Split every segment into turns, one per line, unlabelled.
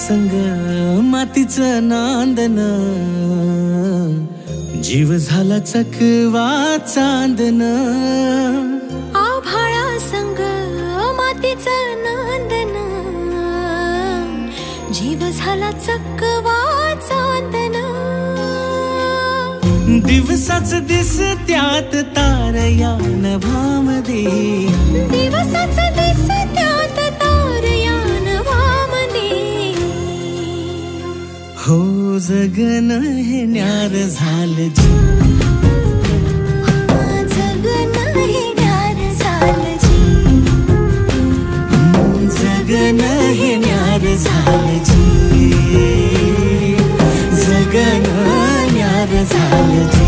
संग मातीचं नांदन, जीव झाला चकवा चांदन.
आभाळा संग मातीचं नांदन, जीव झाला चकवा चांदन.
दिवसाच दिसत्यात तारया नभामध्ये,
दिवसाच दिसत्यात तारया नभामध्ये.
हो जगन हे न्यार झालं जी,
जगन हे न्यार झालं जी,
जगन हे न्यार झालं जी, जगन न्यार झालं जी.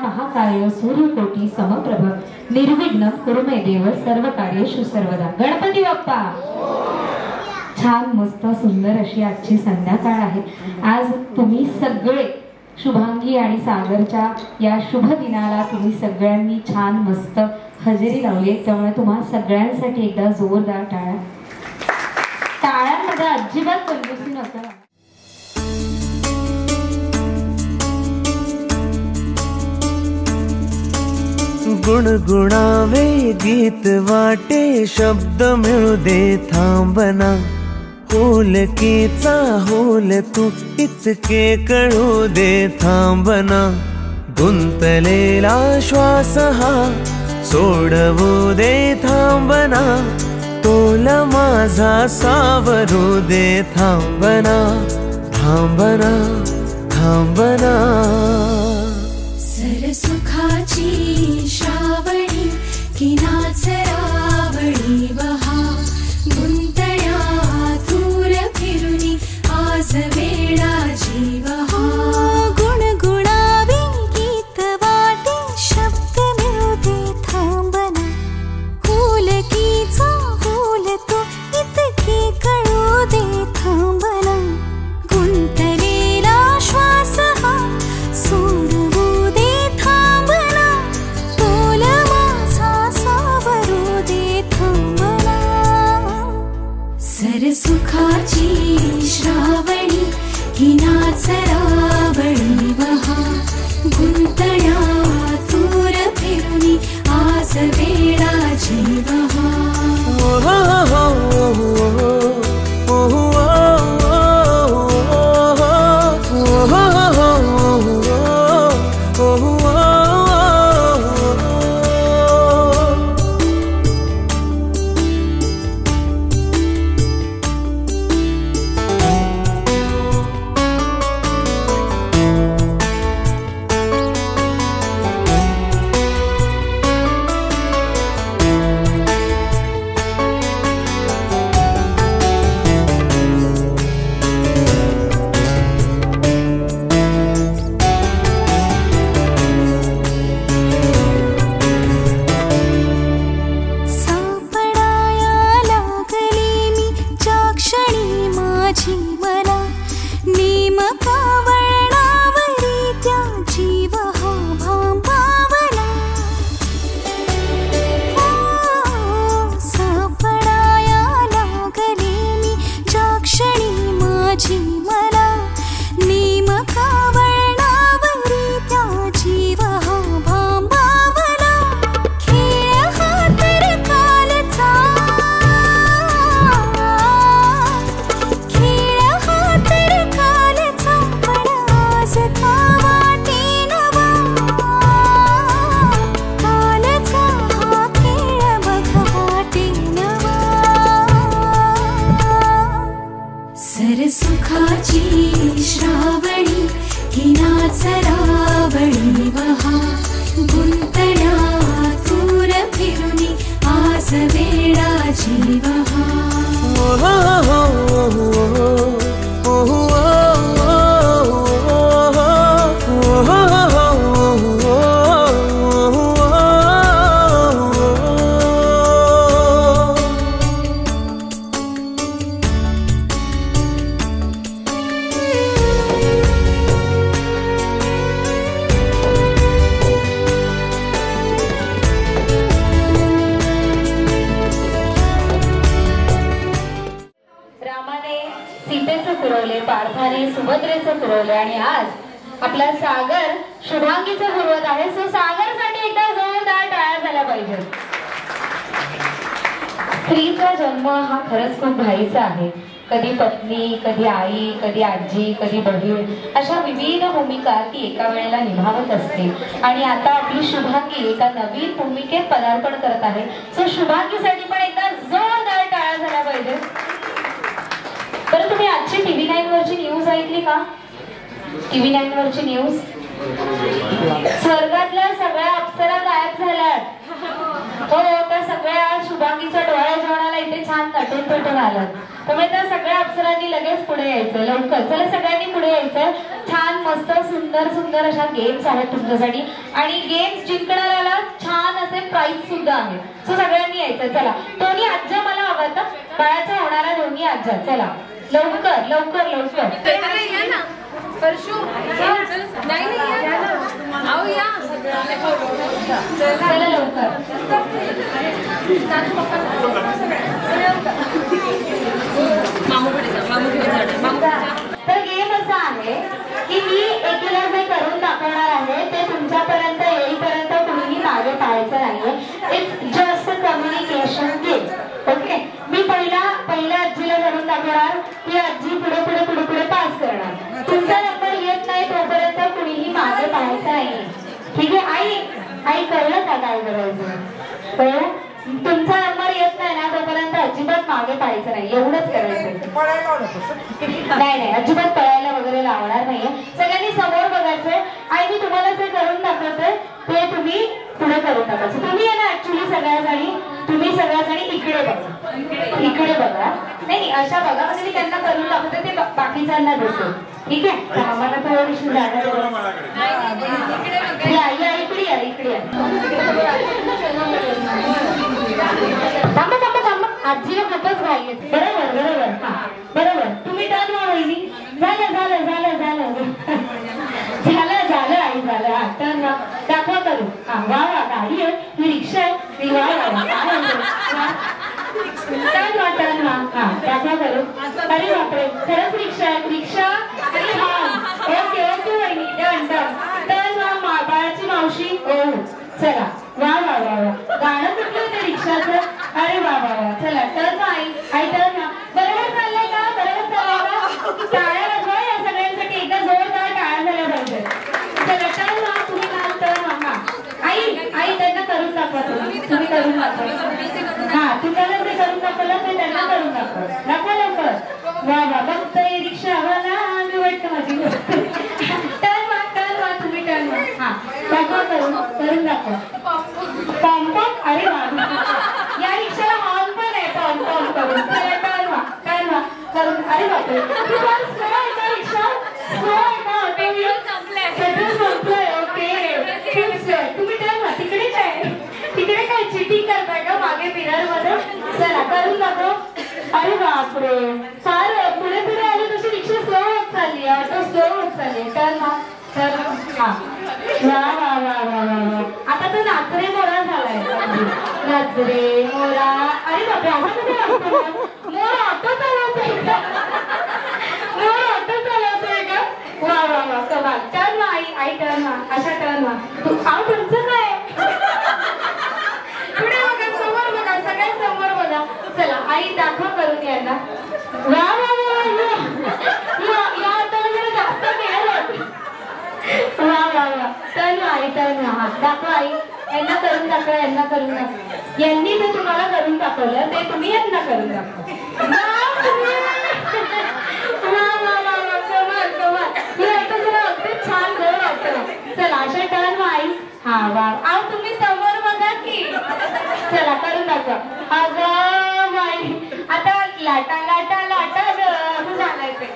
महाकाय सूर्यकोटी समप्रभ निर्विघ्न कुरु मे देव सर्व कार्येषु सर्वदा. गणपती बाप्पा. छान मस्त सुंदर अशी आजची संध्याकाळ आहे. आज तुम्ही सगळे शुभांगी आणि सागरच्या या शुभ दिनाला तुम्ही सगळ्यांनी छान मस्त हजेरी लावली. त्यामुळे तुम्हा सगळ्यांसाठी एकदा जोरदार टाळ्या. टाळ्यांमध्ये अजिबात कंजूसी नका.
गुणगुणावे गीत वाटे शब्द मिळू दे थांबना. होलकीचा होल तू इतके कळू दे थांबना. गुंतलेला श्वास हा सोडवू दे थांबना. तोल माझा सावरू दे थांबना. थांबना थांबना.
सरसुखाची श्रावणी की नाचरावणी बहा. गुंतण्या दूर फिरुनी आज वेळा जीव हा. गुणगुणावे गीत वाटे शब्द मिळू दे थांबना. होलकीचा होल तो इतके कळू दे थांबना. गुंतलेला श्वास हा सोडवू दे थांबना. तोल माझा सावरू दे थांबना. सरसुखाची श्रावणी ही नाचरावणी बहा. गुंतण्या दूर फिरुनी आज वेळा जीव हा. सखाची श्रावणी हिनाचरावळी वहा गुंतल्या दूर फिरुनी आज वेळाची वहा
पार्थाने सुभद्रेचं पुरवले आणि आज आपला सागर शुभांगीचं पुरवत आहे. सो सागरसाठी एकदा जोरदार टाळ्या झाल्या पाहिजे. स्त्रीचा जन्म हा खरंच खूप घाईचा आहे. कधी पत्नी, कधी आई, कधी आजी, कधी बहीण अशा विविध भूमिका ती एका वेळेला निभावत असते. आणि आता आपली शुभांगी एका नवीन भूमिकेत पदार्पण करत आहे. सो शुभांगीसाठी पण एकदा जोरदार टाळ्या झाल्या पाहिजे. बरं, तुम्ही आजची TV9 वरची न्यूज ऐकली का? TV9 वरची न्यूज, स्वर्गातल्या सगळ्या अप्सरा गायब झाल्यात. हो, त्या सगळ्या शुभांगीच्या डोळ्या जेवणाला इथे छान नटून पेटून आलात. त्यामुळे त्या सगळ्या अप्सरांनी लगेच पुढे यायचं. लवकर चला, सगळ्यांनी पुढे यायचं. छान मस्त सुंदर सुंदर अशा गेम्स आहेत तुमच्यासाठी आणि गेम्स जिंकणाऱ्याला छान असे प्राइज सुद्धा आहेत. सो सगळ्यांनी यायचं. चला, दोन्ही आज्या मला आवडतात. बाळाच्या होणाऱ्या दोन्ही आज्या, चला लवकर लवकर लवकर. चला लवकर. तर गेम असा आहे की मी एकीला जे करून दाखवणार आहे ते तुमच्यापर्यंत येईपर्यंत कुणीही मागे पाहायचं नाहीये. It's just communication game. Okay, मी पहिल्या आजीला करून दाखवणार. ती आजी पुढे पुढे पुढे पुढे पास करणार. तुमचा नंबर येत नाही तोपर्यंत कुणीही मागे पाहायचं नाही. ठीक आहे? आई कळलं का काय करायचं? तुमचा नंबर येत नाही ना तोपर्यंत अजिबात मागे पाहायचं नाही. एवढंच करायचं. नाही, अजिबात पळायला वगैरे लावणार नाहीये. सगळ्यांनी समोर बघायचंय. आई मी तुम्हाला जे करून दाखवतोय ते तुम्ही पुढे करून टाकायचं. तुम्ही आहे ना ऍक्च्युली तुम्ही सगळ्याजणी इकडे बघा. इकडे बघा. नाही, अशा बघा. म्हणजे मी त्यांना करून दाखवते ते बाकीच्यांना दिसतो. ठीक आहे? आम्हाला थोडीशी जागा इकडे थांबा. आजीला खूपच घाई. बरोबर. हा बरोबर. तुम्ही टर्न व्हा वहिनी. झालं आई झालं. हा टर्न व्हा. दाखवा करू. हा वा गाडी आहे, ही रिक्षा आहे. टर्न व्हा. हा दाखवा करू. अरे बापरे, खरंच रिक्षा आहे. रिक्षा आणि हा ओके वहिनी. टर्न व्हा. बाळाची मावशी. ओ चला. वा गाणं कुठलं ते रिक्षाचं? अरे वा. चला टर्न व्हा. आई टर्न व्हा. बरोबर चाललंय का? टाळ्या वाजवा या सगळ्यांसाठी. एकदा जोरदार टाळ्या झाल्या पाहिजे. चला टर्न व्हा. तुम्ही टर्न व्हा. हा आई त्यांना करून दाखवा. तुम्ही करून दाखवा. हा तुम्हाला जे करून दाखवलं ते त्यांना करून दाखवा लवकर. वा बघ रिक्षा हवा ना. मी वाटतं माझी टर्न व्हा. तुम्ही टर्न व्हा. हा दाखवा करून दाखवा. पॉम. अरे वा, या रिक्षाला हॉर्न पण आहे. पॉम करून. चला टर्न व्हा करून. अरे बापरे, स्लो आहे का रिक्षा? स्लो आहे का? पेट्रोल संपलंय. ओके, खूप स्लो आहे. तुम्ही टर्न व्हा. तिकडे काय चिटिंग करताय का मागे मिरर मध्ये? चला करून दाखव. अरे बापरे, फार पुढे आली तशी रिक्षा स्लो होत चालली. ऑटो स्लो होत चालली. टर्न व्हा. हा वा. आता तो नाचरे मोरा झालाय. नाचरे मोरा. अरे बापरे, असा कधी वाटतो? मोर ऑटो चालवतोय का? वा कमाल. टर्न व्हा आई टर्न व्हा. अशा टर्न व्हा. तुमचं काय? पुढे बघा, समोर बघा, सगळ्या समोर बघा. चला आई दाखवा करून यांना. वा या ऑटोला जरा जास्त केलं. वा टर्न व्हा. दाखवा आई. यांना करून दाखवा. यांनी जे तुम्हाला करून दाखवलं ते तुम्ही यांना करून दाखवा. वा आव तुम्ही समोर बघा की चला करून दाखवा. अगं बाई आता लाटा लाटा लाटा असं झालंय ते.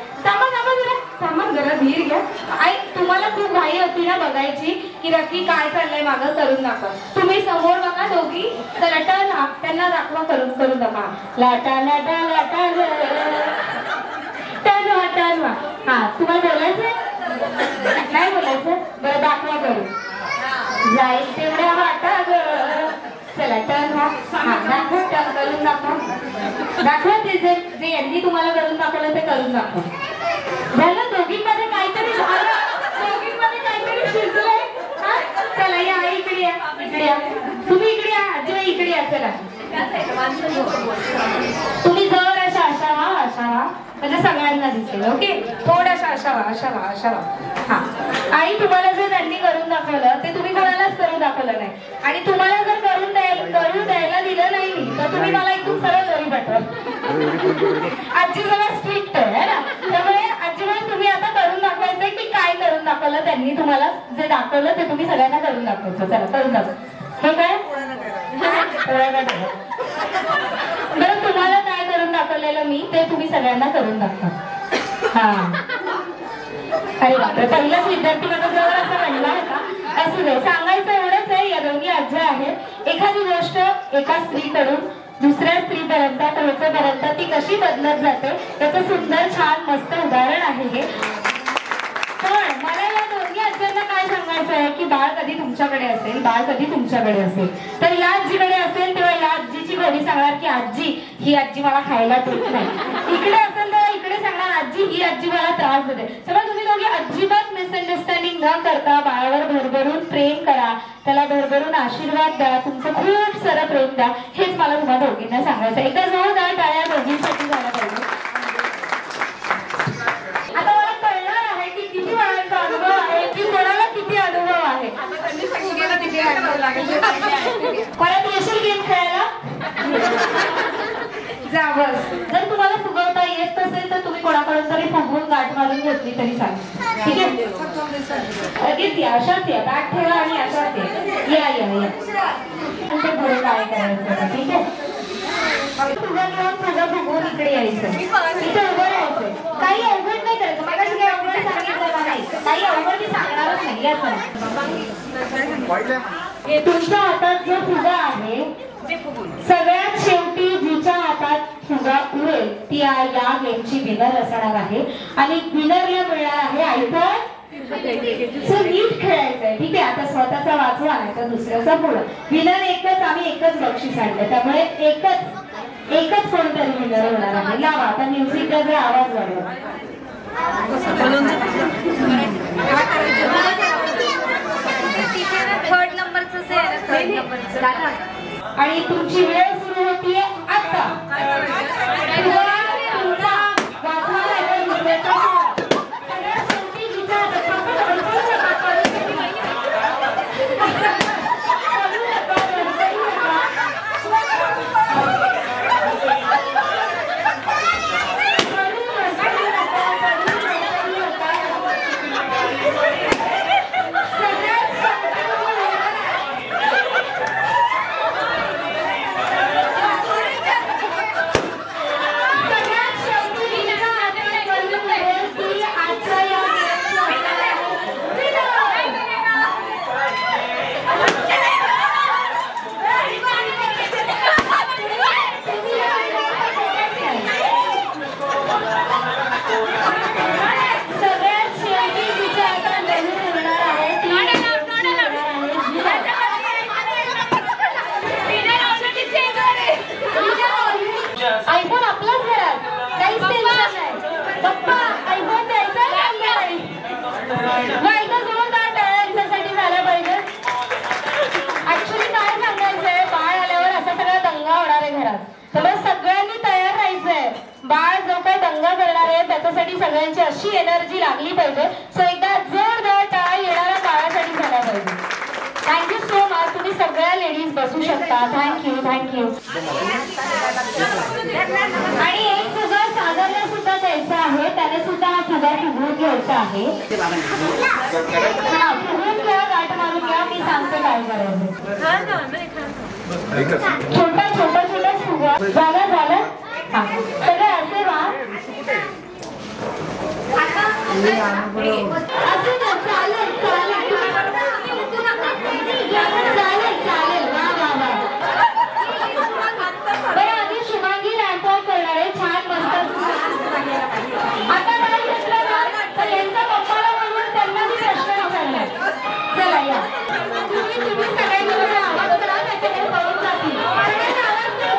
सामान जरा धीर घ्या. आई तुम्हाला खूप घाई होती ना बघायची की नक्की काय चाललंय मागं. करून दाखवा. तुम्ही समोर बघा दोघी. तर लाटा त्यांना दाखवा करून दाखवा. लाटा लाटा लाटा टनवा टनवा. हा तुम्हाला बोलायचंय नाही बोलायचं बरं दाखवा करून. जाईल तेवढ्या वाटा ग. चला टर्न हा दाखवा. टर्न करून दाखवा ते जे यांनी तुम्हाला करून दाखवलं ते करून दाखवा. झालं दोघींमध्ये काहीतरी झालं. दोघींमध्ये काहीतरी शिजलंय. चला या इकडे या इकडे या. तुम्ही इकडे या आजीबाई इकडे या. चला तुम्ही जवळ अशा म्हणजे सगळ्यांना दिसेल. ओके थोडासा अशा हा. आई तुम्हाला जे त्यांनी करून दाखवलं ते तुम्ही कोणालाच करून दाखवलं नाही. आणि तुम्हाला जर करून द्यायला दिलं नाही तर तुम्ही मला इथून सरळ घरी पाठवा. आजी जरा स्ट्रिक्ट आहे ना. त्यामुळे आजीबाई तुम्ही आता करून दाखवायचंय की काय करून दाखवलं त्यांनी तुम्हाला जे दाखवलं ते तुम्ही सगळ्यांना करून दाखवायचं. चला करून दाखवा. हे काय बरं तुम्हाला काय करून दाखवलेलं मी ते तुम्ही सगळ्यांना करून दाखवा. हा अरे बापरे पहिलाच विद्यार्थी माझा जवळ असा म्हणला होता. असू दे सांगायचं एवढंच आहे. या दोन्ही आज्या आहेत. एखादी गोष्ट एका स्त्रीकडून दुसऱ्या स्त्रीपर्यंत पोहोचेपर्यंत ती कशी बदलत जाते त्याचं सुंदर छान मस्त उदाहरण आहे हे. पण मला या दोन्ही आज्यांना काय सांगायचं आहे की बाळ कधी तुमच्याकडे असेल तर या आजीकडे असेल तेव्हा या आजीची घरी सांगणार की आजी ही आजी मला खायला देत नाही. इकडे असेल तेव्हा इकडे सांगणार आजी ही आजी मला त्रास देते. तेव्हा तुम्ही दोघे अजिबात मिसअंडरस्टँडिंग न करता बाळावर भरभरून प्रेम करा. त्याला भरभरून आशीर्वाद द्या. तुमचं खूप सारं प्रेम द्या. हेच मला तुम्हाला दोघींना सांगायचं. एकदा जोरदार टाळ्या दोघींसाठी झाला पाहिजे. आता मला कळणार आहे की किती वेळांचा अनुभव आहे की कोणाला किती अनुभव आहे. परत येशील गेम खेळायला. जा बस. जर तुम्हाला फुगवता येत नसेल तर तुम्ही कोणाकडून तरी फुगवून गाठ मारून घेतली तरी चालेल. ठीक आहे लगेच या अशाच या. गाठ ठेवा आणि अशाच या पुढे काय करायचं. ठीक आहे फुगा घेऊन फुगा फुगवून इकडे यायचं. इथे उभं राहायचं. काही अवघड नाही करायचं. मला काही अवघड सांगितलं नाही. काही अवघड मी सांगणारच नाही. याच तुमच्या हातात जो फुगा आहे सगळ्यात शेवटी जिच्या हातात फुगा उडेल ती या गेमची विनर असणार आहे. आणि विनरला मिळणार आहे आयफोन. नीट खेळायचंय. ठीक आहे आता स्वतःचा वाचवा नाही तर दुसऱ्याचा पुढं. विनर एकच. आम्ही एकच बक्षीस आणलं त्यामुळे एकच कोणतरी विनर होणार आहे. लावा आता म्युझिकचा जर आवाज वाढवा.
थर्ड नंबरच
आणि तुमची वेळ सुरू होतीये आता. आयफोन आपलाच घरात काहीच टेन्शन नाही. पप्पा आयफोन द्यायचा जोरदार टाळ्या यांच्यासाठी झाल्या पाहिजे. ऍक्च्युली काय सांगायचंय बाळ आल्यावर असा सगळा दंगा होणार आहे घरात. त्यामुळे सगळ्यांनी तयार राहायचंय. बाळ जो काही दंगा करणार आहे त्याच्यासाठी सगळ्यांची अशी एनर्जी लागली पाहिजे. सो एकदा जोरदार टाळ्या येणाऱ्या बाळासाठी झाल्या पाहिजे. Thank you so much. तुम्ही सगळ्या लेडीज बसू शकता. थँक्यू. आणि एक फुगा सागरला सुद्धा द्यायचा आहे. त्याने सुद्धा हा फुगा फुगवून घ्यायचा आहे. हा फुगवून घ्या गाठ लावून घ्या, मी सांगते काय करायचं. छोटा छोटा छोटा फुगा झालं झालं. हा सगळे असे वा असं ना, चालेल चालेल चालेल चालेल. वा वा वा. बरं आधी शुभांगी रॅम्पॉक करणार आहे. छान मस्त. आता नाही घेतलं ना तर यांचा पप्पाला म्हणून त्यांना मी प्रश्न विचारलाय. चला या. तुम्ही सगळ्यांनी आवाज करा, त्याच्याकडे पळून जातील. सगळ्यांना आवाज करा.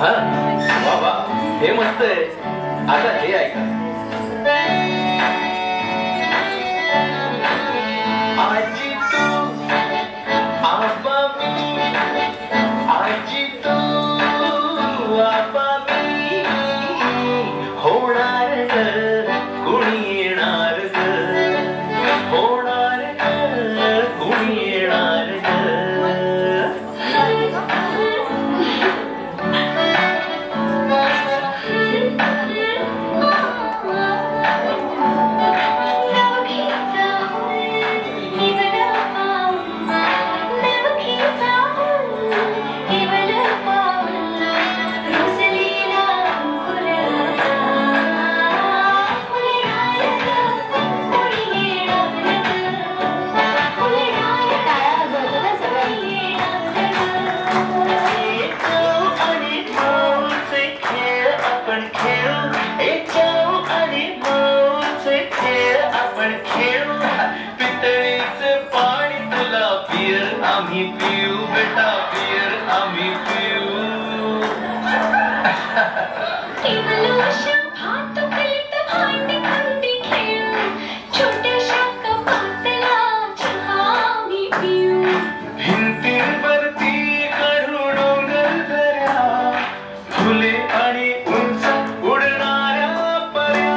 हा वा वा हे मस्त आहे. आता हे ऐका. आजी तू आबा मी, आजी तू आबा मी, होणार ग कुणी येणार ग, होणार ग कुणी येणार ग. आम्ही पिऊ बेटा पियर आम्ही पिऊ. भिंतींवरती काढू डोंगर दऱ्या, फुले आणि उंच उडणाऱ्या पर्या.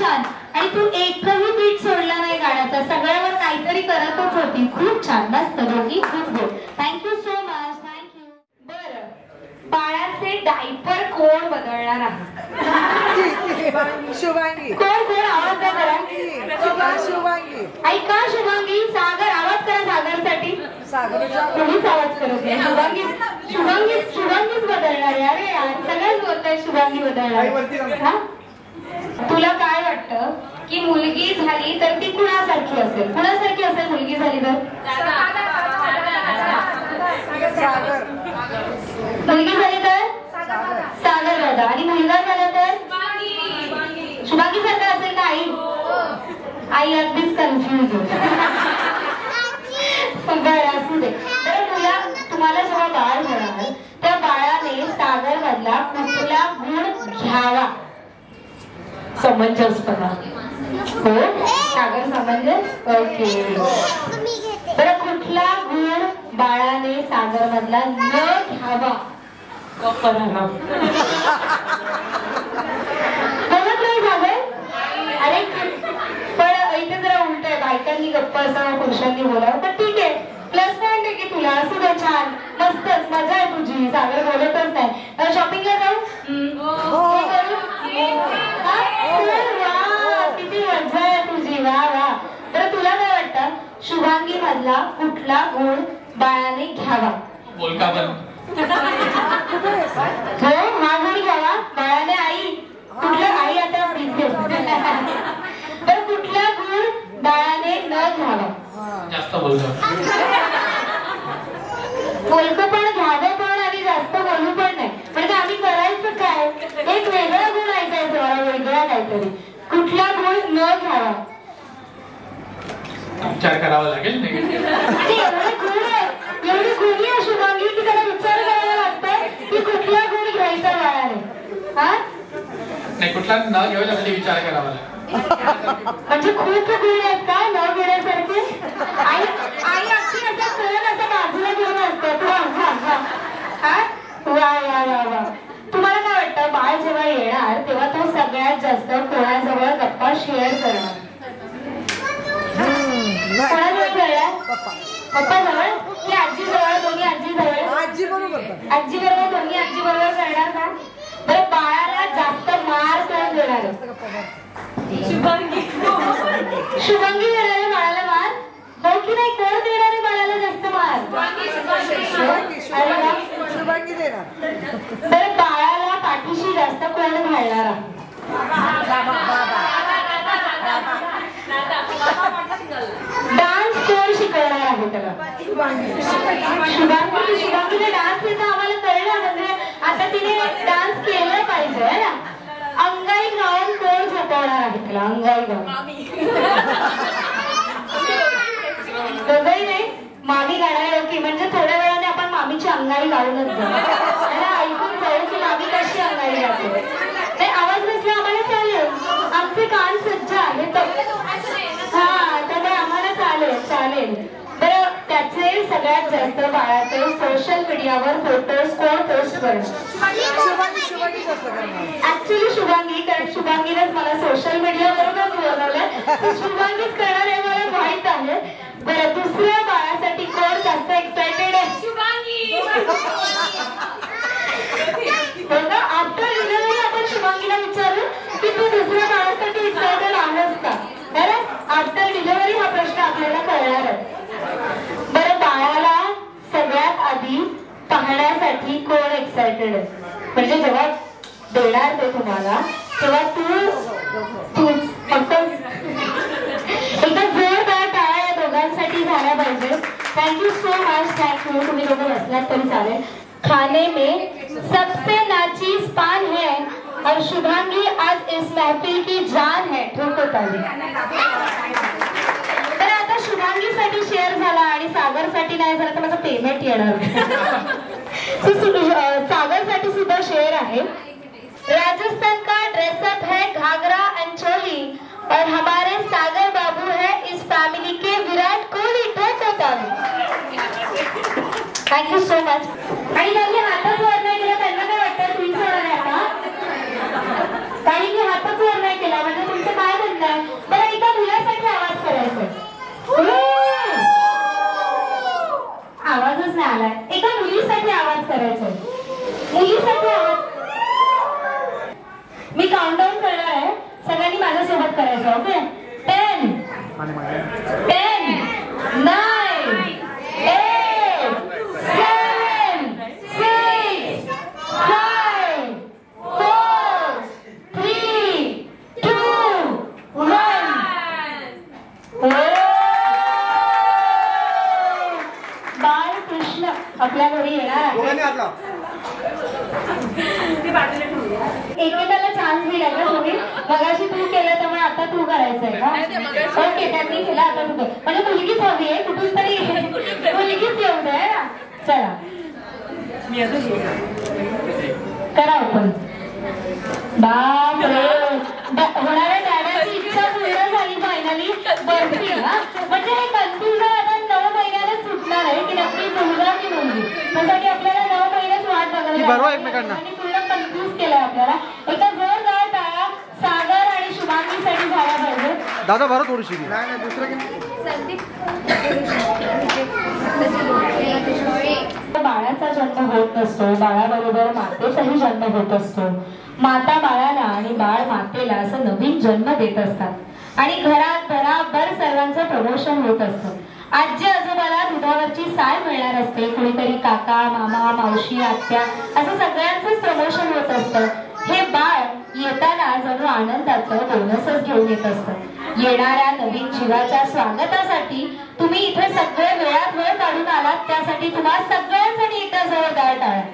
छान. आणि तू एकही बीट सोडला नाही गाण्याचा, सगळ्यावर काहीतरी करतच होती. खूप छान, मस्त, दोघी खूप good. Thank you so much. Thank you. बरं, बाळाचे डायपर कोण बदलणार आहे?
शुभांगी.
कोण आवाज द्या करा.
शुभांगी.
ऐका शुभांगी. सागर, आवाज करा सागरसाठी.
सागरच्या
कोणीच आवाज करत नाही. शुभांगीच बदलणार आहे. अरे यार, सगळ्याच बोलताय शुभांगी बदलणार. हा? तुला काय वाटतं की मुलगी झाली तर ती कुणासारखी असेल? कुणासारखी असेल मुलगी झाली तर?
सागर.
मुलगी झाली तर सागर दादा. आणि मुलगा झाला तर शुभांगी सारखा असेल का? आई अगदीच कन्फ्युज होते. बरं, असू दे. तर तुम्हाला जेव्हा बाळ होणार त्या बाळाने सागर मधला कुठला गुण घ्यावा? समंजसपणा. हो, सागर समंजस. ओके. बरं, कुठला गुण बाळाने सागर मधला न घ्यावा? बोलत नाही सागर. अरे पण इथे जरा उलट आहे, बायकांनी गप्प असावं, पुरुषांनी बोलावं. पण ठीक आहे, प्लस पॉइंट आहे की तुला. असू दे, छान, मस्तच, मजा आहे तुझी. सागर बोलतच नाही. शॉपिंगला जाऊ? किती मजा आहे तुझी. वा वा. तर तुला काय वाटतं, शुभांगी मधला कुठला गुण बाळाने घ्यावा?
बोलका पण.
हो, हा गुण घ्यावा बाळाने. आई कुठलं? आई आता बिझनेस. तर कुठला गुण बाळाने न घ्यावा?
जास्त बोलतो.
बोलकं पण घ्यावं पण आणि जास्त बोलू पण नाही. म्हणजे आम्ही करायचं काय? एक वेगळा गुण ऐकायचं, मला वेगळा काहीतरी. कुठला गुण न घ्यावा?
विचार करावा लागेल.
एवढे गुण आहे, एवढी गुणी आहे शुभांगी की त्याला विचार करावा लागतोय की कुठला गुण घ्यायचा बाळाने. हा,
नाही, कुठला न घ्यायला म्हणजे विचार करावा लागेल.
म्हणजे खूप गुण आहेत का न घेण्यासारखे? आई अगदी असं कळत असं बाजूला घेऊन असतात. वा वा वा वा. तुम्हाला काय वाटतं, बाळ जेव्हा येणार तेव्हा तो सगळ्यात जास्त कोणाजवळ गप्पा शेअर करणार? कोणाजवळ करणार? पप्पा जवळ की आजी जवळ? दोन्ही आजी जवळ?
आजी बरोबर.
आजी बरोबर. दोन्ही आजी बरोबर करणार का? बरं, बाळाला जास्त मार कोण देणार? शुभांगी देणार आहे बाळाला मार? हो की नाही? कोण देणार आहे बाळाला जास्त मार?
शुभांगी देणार.
बरं, बाळाला पाठीशी जास्त कोण घालणार? डान्स कोण शिकवणार आहे त्याला? शुभांगीने डान्स येतं आम्हाला कळलं. म्हणजे आता तिने डान्स केला पाहिजे है ना. अंगाई गाऊन कोण झोपवणार आहे त्याला? अंगाई गाऊन दोघंही नाही, मामी गाणार. ओके, म्हणजे थोड्या वेळाने आपण मामीची अंगाई गाऊनच जाऊ. ऐकून जाऊ की मामी कशी अंगाई गाते. नाही, आवाज नसला आम्हाला चालेल, आमचे कान सज्ज आहेत. हा, त्यामुळे आम्हाला चालेल. बरं, त्याचे सगळ्यात जास्त बाळाचे सोशल मीडियावर फोटोज कोण पोस्ट करणार? ऍक्च्युली शुभांगी, कारण शुभांगीनेच मला सोशल मीडियावरूनच बोलवलंय. शुभांगीच करणार हे मला माहित आहे. बरं, दुसऱ्या बाळासाठी कोण जास्त एक्सायटेड आहे? बघा, आफ्टर डिलिव्हरी आपण शुभांगीला विचारू की तू दुसऱ्या बाळासाठी एक्सायटेड आहेस का? आफ्टर डिलिव्हरी हा प्रश्न आपल्याला कळणार आहे. बरं, बाळाला सगळ्यात आधी पाहण्यासाठी कोण एक्सायटेड आहे? म्हणजे जेव्हा देणार ते तुम्हाला तेव्हा तू फक्त एकदा जोरदार टाळ्या या दोघांसाठी झाल्या पाहिजे. Thank you so much. थँक्यू. तुम्ही दोघं बसलात तरी चालेल. खाने में सबसे नाचीज पान है और शुभांगी आज इस महफिल की जान है. ठोको ताली. तर आता शुभांगीसाठी शेअर झाला आणि सागरसाठी नाही झाला तर माझं पेमेंट येणार. सागरसाठी सुद्धा शेअर आहे. राजस्थान का ड्रेसअप है घाघरा एंड चोली और हमारे सागर बाबू है इस फैमिली के विराट कोहली. ठोको ताली. Thank you so much. आणि त्यांनी हातच वर नाही केला, त्यांना काय वाटतं ट्विन्स होणार आहे आता? काहींनी हातच वर नाही केला म्हणजे तुमचं काय 10, 9, 8, 7, 6, 5, 4, 3, 2, 1. बाळकृष्ण आपल्या घरी येणार आहे. एकेकाला चान्स दिला का तुम्ही? मगाशी तू केलं त्यामुळे आता तू करायचंय का? ओके, त्यांनी केला आता तू कर. म्हणजे मुलगीच हवी आहे कुठून तरी, मुलगीच येऊ दे ना. चला करा ओपन. बाप रे, होणाऱ्या डॅडाची इच्छा पूर्ण झाली फायनली. बर्फी हा म्हणजे हे कन्फ्युजन आता 9 महिन्याला सुटणार आहे की नक्की मुलगा की मुलगी. त्यासाठी आपल्याला 9 महिन्याच वाट बघावी आणि पूर्ण कन्फ्युज केलंय आपल्याला. एका जोरदार टाळ्या सागर आणि शुभांगीसाठी झाल्या पाहिजे.
दादा बरं थोडीशी
बाळाचा जन्म होत नसतो, बाळाबरोबर मातेचाही जन्म होत असतो. माता बाळाला आणि बाळ मातेला असं नवीन जन्म देत असतात आणि घरात बराबर सर्वांचं प्रमोशन होत असतं. आजी आजोबाला दुधावरची साय मिळणार असते, कुणीतरी काका मामा मावशी आत्या असं सगळ्यांचंच प्रमोशन होत असतं. हे बाळ येताना जणू आनंदाचं बोनसच घेऊन येत असतं. येणाऱ्या नवीन जीवाच्या स्वागतासाठी तुम्ही इथे सगळे वेळात वेळ काढून आलात, त्यासाठी तुम्हाला सगळ्यांसाठी एकदा जोरदार टाळ्या.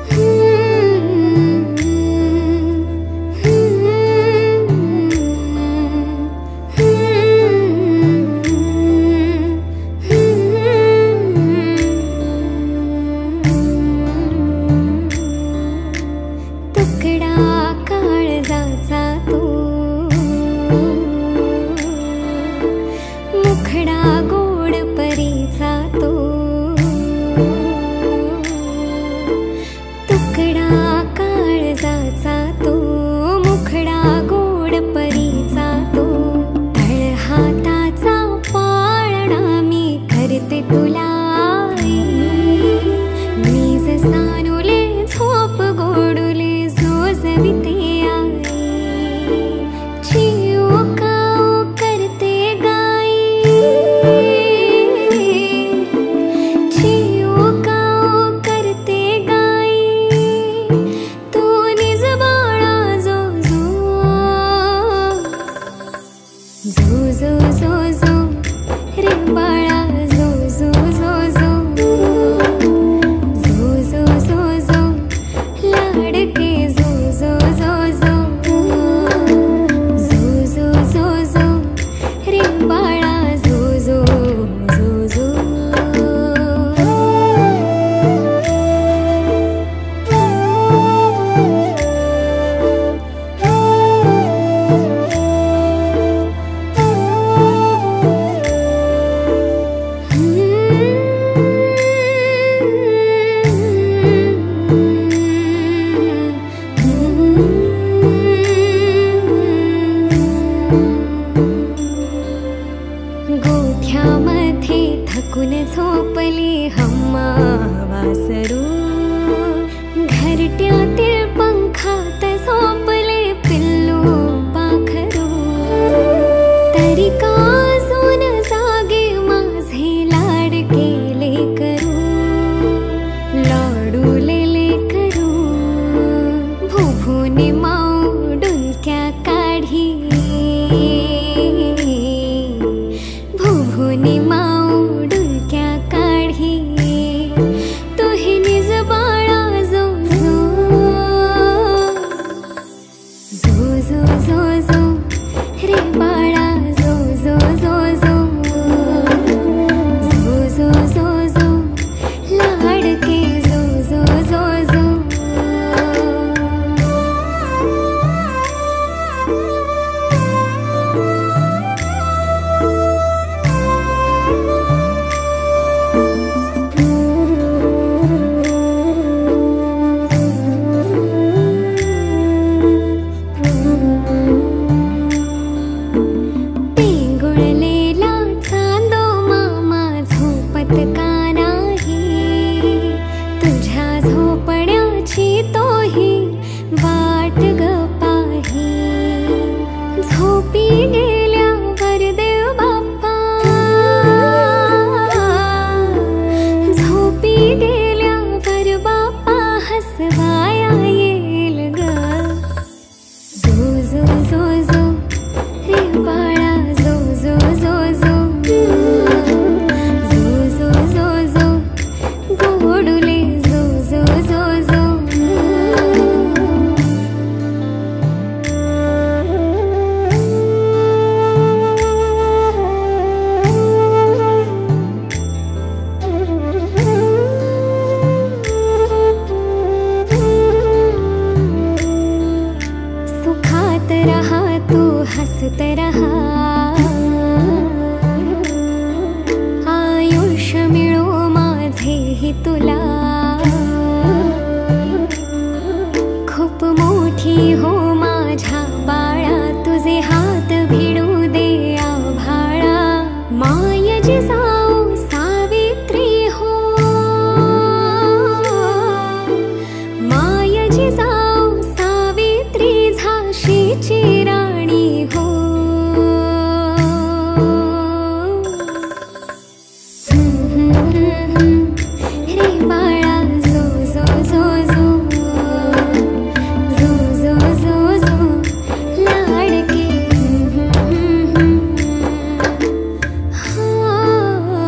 Hmm. झोपी गेल्यावर देव बाप्पा, झोपी गेल्यावर बाप्पा हसवाया येईल ग. जो जो जो जो रे बाळा जो जो जो जो, जो जो जो जो गोडुले जो जो जो जो. सुखात रहा तू हसत रहा, आयुष्य मिळो माझेही तुला. खूप मोठी हो माझ्या बाळा, तुझे हात भिडू दे आभाळा. माय जिजाऊ सावित्री हो, माय जिजाऊ सावित्री झाशीची राणी हो. रे बाळा जो जो जो जो, जो जो जो जो लाडके. हा हा.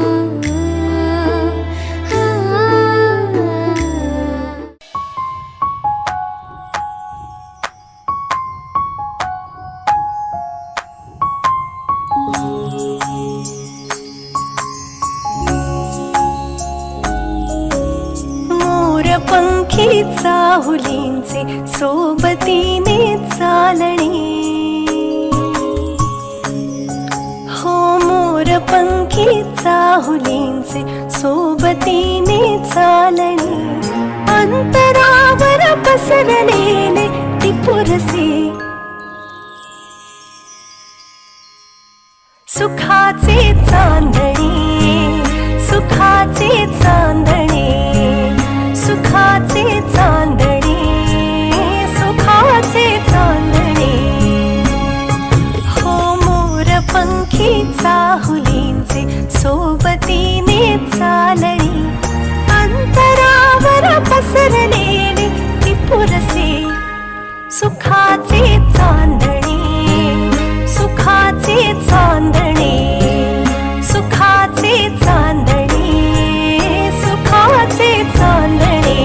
मोरपंखी चाहुलींचे सोबतीने चालणे, हो मोरपंखी चाहुलींचे सोबतीने चालणे. अंतरावर पसरलेले टिपुरसे सुखाचे चांदणे, सुखाचे चांदणे, सुखाचे चांदणे, सुखाचे चांदणे. हो मोरपंखी चाहुलींचे सोबतीने चालणे. अंतरावर पसरलेले टिपुरसे सुखाचे चांदणे, सुखाचे चांदणे, सुखाचे चांदणे, सुखाचे चांदणे.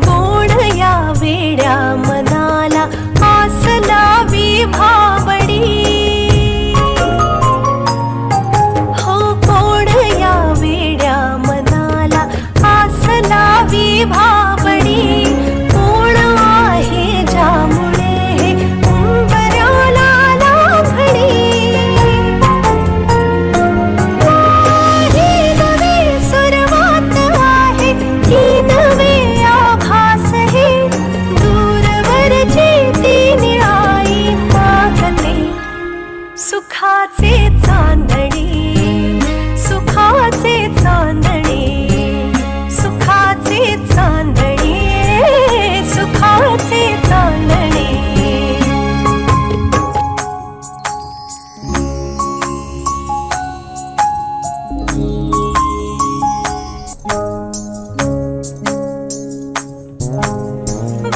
कोण या वेड्या मनाला आस लावी भाबडी, हो कोण या वेड्या मनाला आस लावी भाबडी. कोण आहे ज्यामुळे हे उंबऱ्याला लाभडी. ही नवी सुरुवात आहे, ही नवे आभास हे. दूरवरची ती निळाई मागते सुखाचे चांदणे, सुखाचे चांदणे, सुखाचे चांदणे, सुखाचे चांदणे.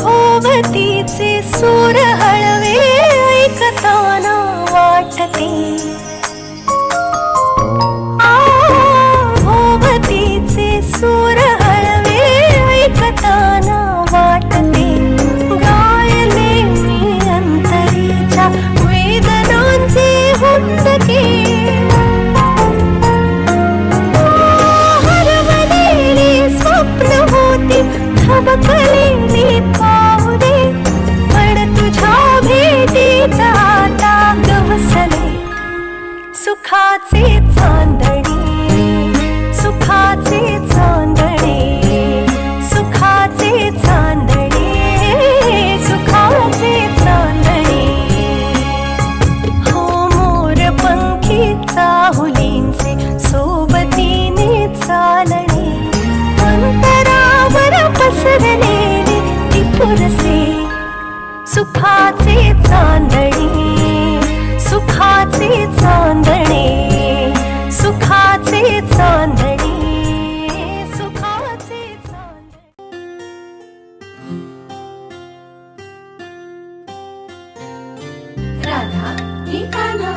भोवतीचे सूर हळवे ऐकताना वाटते, भोवतीचे सूर हळवे ऐकताना वाटते. गायले मी अंतरीच्या वेदनांचे हुंदके, हरवलेली स्वप्न होती थबकलेली पावले. पण तुझ्या भेटीत आता गवसले सुखाचे चांदणे सुखाचे चांदणे सुखाचे चांदणे सुखाचे चांदणे
राधा ही कान्हा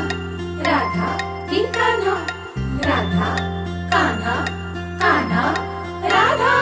राधा ही कान्हा राधा कान्हा कान्हा राधा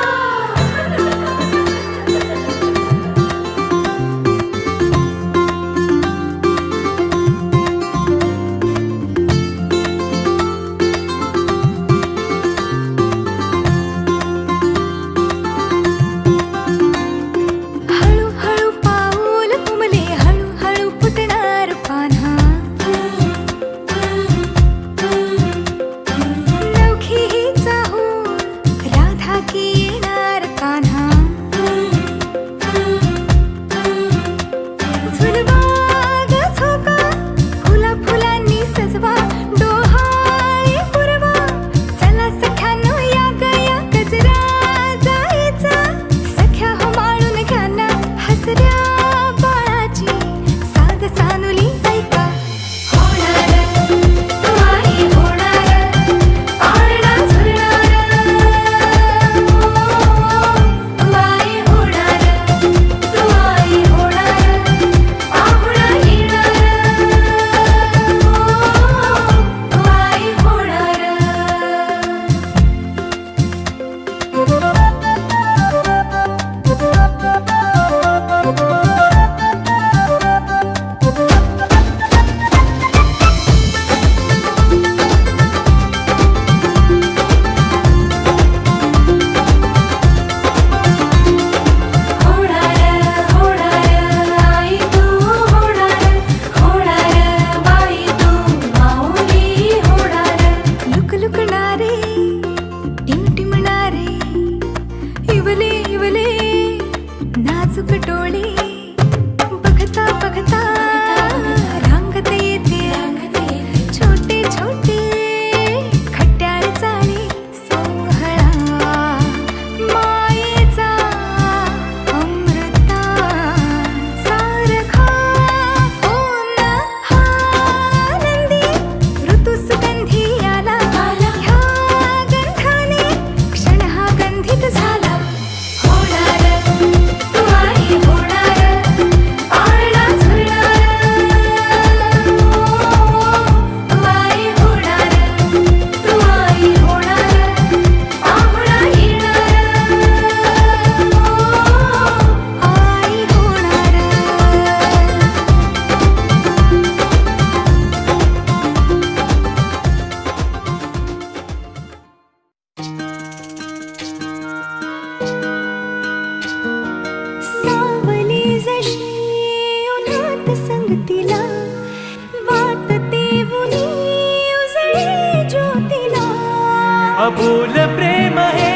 अबोल प्रेम हे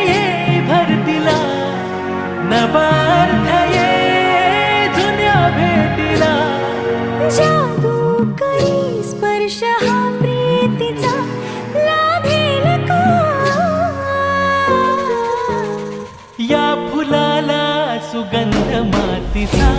ये भरतीला नवा अर्थ ये जुन्या भेटीला
जादू काही स्पर्श हा प्रीतीचा लाभेल का
या फुलाला सुगंध मातीचा